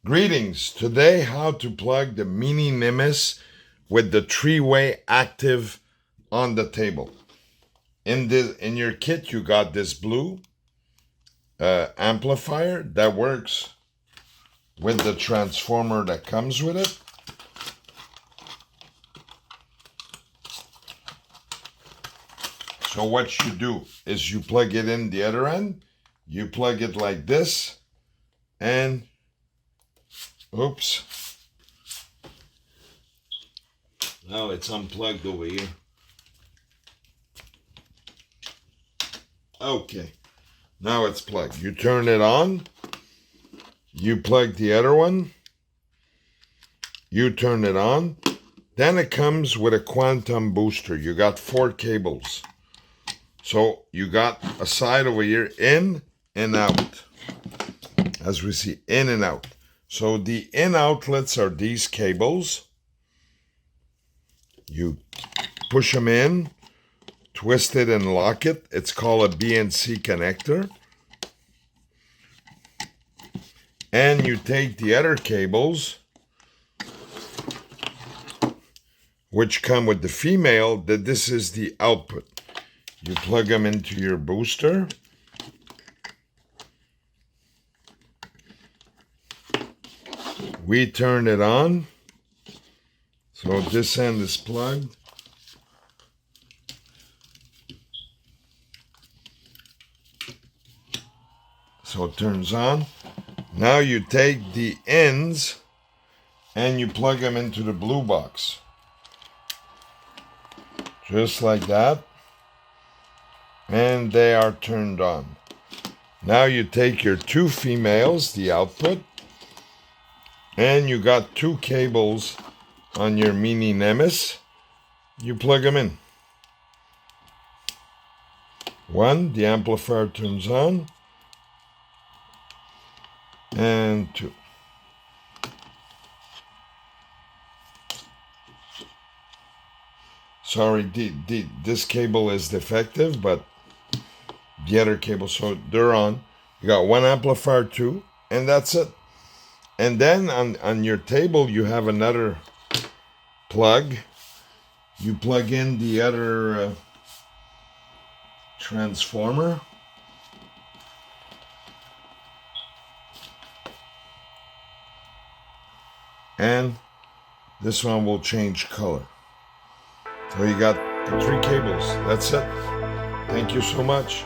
Greetings. Today, how to plug the Mini-Nenmus with the three-way active on the table. In your kit, you got this blue amplifier that works with the transformer that comes with it. So what you do is you plug it in the other end, you plug it like this, and oops. Now it's unplugged over here. Okay. Now it's plugged. You turn it on. You plug the other one. You turn it on. Then it comes with a quantum booster. You got 4 cables. So you got a side over here, in and out. As we see, in and out. So the in outlets are these cables. You push them in, twist it and lock it. It's called a BNC connector. And you take the other cables, which come with the female, that this is the output. You plug them into your booster. We turn it on. So this end is plugged. So it turns on. Now you take the ends and you plug them into the blue box. Just like that. And they are turned on. Now you take your 2 females, the output, and you got 2 cables on your Mini-Nenmus. You plug them in. 1, the amplifier turns on, and 2. Sorry, this cable is defective, but the other cable, so they're on. You got 1 amplifier, 2, and that's it. And then on your table, you have another plug. You plug in the other transformer. And this one will change color. So you got the 3 cables. That's it. Thank you so much.